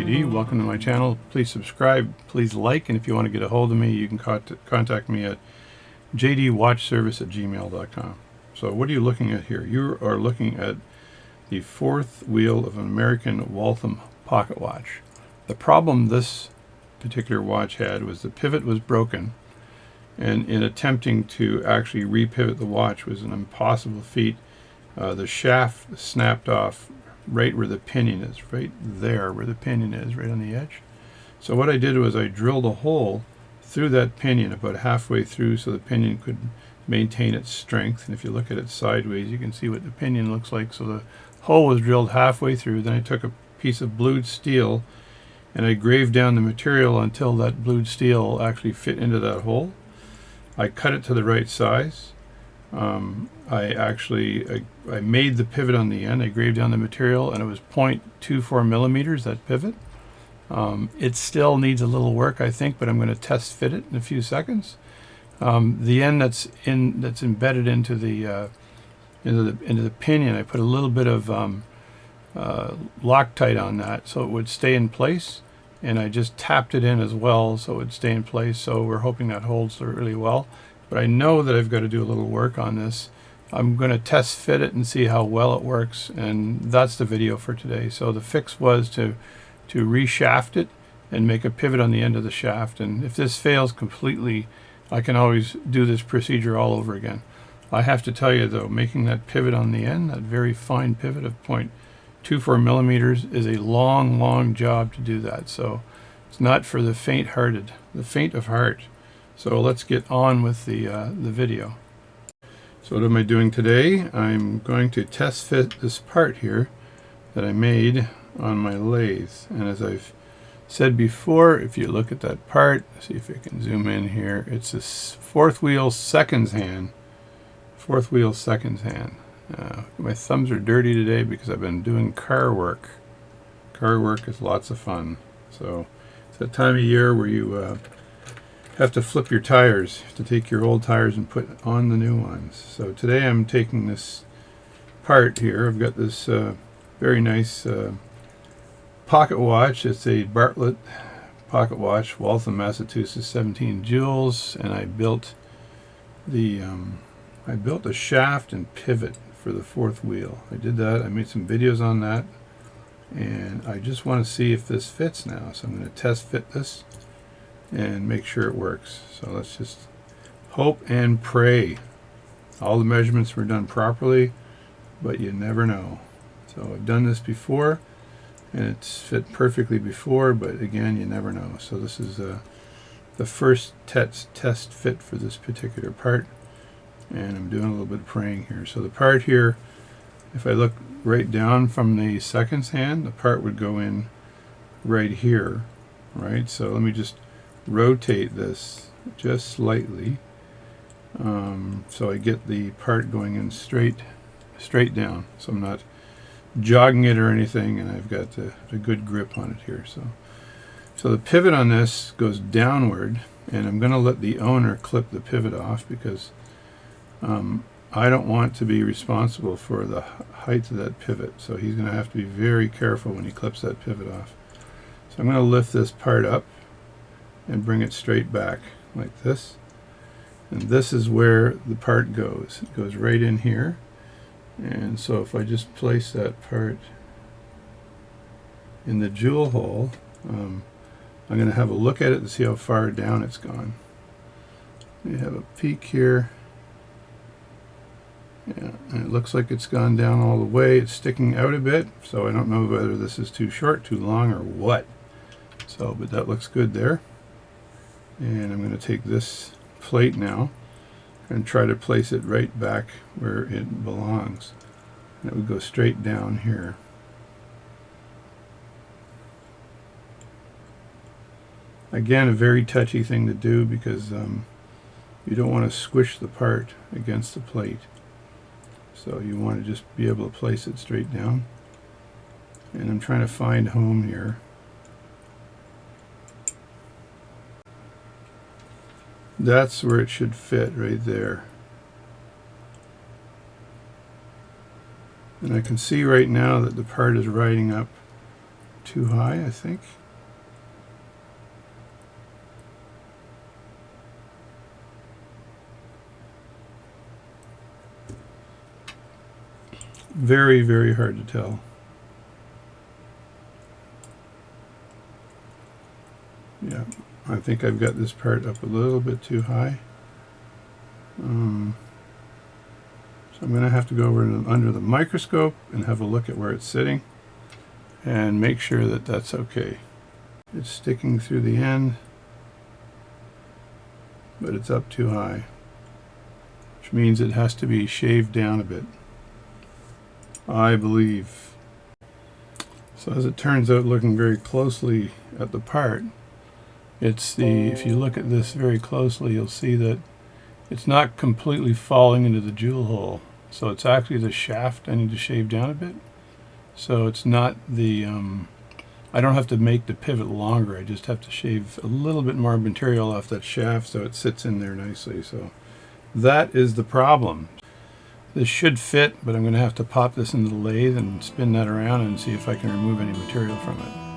JD. Welcome to my channel. Please subscribe, please like, and if you want to get a hold of me, you can contact me at jdwatchservice@gmail.com. So what are you looking at here? You are looking at the fourth wheel of an American Waltham pocket watch. The problem this particular watch had was the pivot was broken, and in attempting to actually repivot the watch was an impossible feat. The shaft snapped off right where the pinion is, right there where the pinion is, right on the edge. So what I did was I drilled a hole through that pinion about halfway through so the pinion could maintain its strength. And if you look at it sideways, you can see what the pinion looks like. So the hole was drilled halfway through. Then I took a piece of blued steel and I graved down the material until that blued steel actually fit into that hole. I cut it to the right size. I made the pivot on the end. I graved down the material, and it was 0.24 millimeters, that pivot. It still needs a little work, I think, but I'm going to test fit it in a few seconds. The end that's embedded into the pinion, I put a little bit of Loctite on that so it would stay in place, and I just tapped it in as well so it would stay in place. So we're hoping that holds really well. But I know that I've got to do a little work on this. I'm going to test fit it and see how well it works, and that's the video for today. So the fix was to reshaft it and make a pivot on the end of the shaft, and if this fails completely, I can always do this procedure all over again. I have to tell you though, making that pivot on the end, that very fine pivot of 0.24 millimeters, is a long job to do that. So it's not for the faint-hearted, the faint of heart. So let's get on with the video. So what am I doing today? I'm going to test fit this part here that I made on my lathe. And as I've said before, if you look at that part, see if I can zoom in here, it's this fourth wheel seconds hand. Fourth wheel seconds hand. My thumbs are dirty today because I've been doing car work. Car work is lots of fun. So it's that time of year where you have to flip your tires, to take your old tires and put on the new ones. So today I'm taking this part here. I've got this very nice pocket watch. It's a Bartlett pocket watch, Waltham, Massachusetts, 17 jewels, and I built the a shaft and pivot for the fourth wheel. I did that. I made some videos on that, and I just want to see if this fits now. So I'm going to test fit this and make sure it works. So let's just hope and pray. All the measurements were done properly, but you never know. So I've done this before, and it's fit perfectly before, but again, you never know. So this is the first test fit for this particular part, and I'm doing a little bit of praying here. So the part here, if I look right down from the seconds hand, the part would go in right here, right? So let me just rotate this just slightly, so I get the part going in straight down, so I'm not jogging it or anything, and I've got a good grip on it here. So the pivot on this goes downward, and I'm going to let the owner clip the pivot off because I don't want to be responsible for the height of that pivot, so he's going to have to be very careful when he clips that pivot off. So I'm going to lift this part up and bring it straight back like this, and this is where the part goes. It goes right in here, and so if I just place that part in the jewel hole, I'm going to have a look at it to see how far down it's gone. We have a peek here. Yeah, and it looks like it's gone down all the way. It's sticking out a bit, so I don't know whether this is too short, too long, or what. So, but that looks good there. And I'm going to take this plate now and try to place it right back where it belongs. And it would go straight down here. Again, a very touchy thing to do because you don't want to squish the part against the plate. So you want to just be able to place it straight down. And I'm trying to find home here. That's where it should fit, right there. And I can see right now that the part is riding up too high, I think. very, very hard to tell. Yeah, I think I've got this part up a little bit too high. So I'm going to have to go over under the microscope and have a look at where it's sitting and make sure that that's okay. It's sticking through the end, but it's up too high, which means it has to be shaved down a bit, I believe. So as it turns out, looking very closely at the part, it's if you look at this very closely, you'll see that it's not completely falling into the jewel hole. So it's actually the shaft I need to shave down a bit. So it's not the, I don't have to make the pivot longer. I just have to shave a little bit more material off that shaft so it sits in there nicely. So that is the problem. This should fit, but I'm going to have to pop this into the lathe and spin that around and see if I can remove any material from it.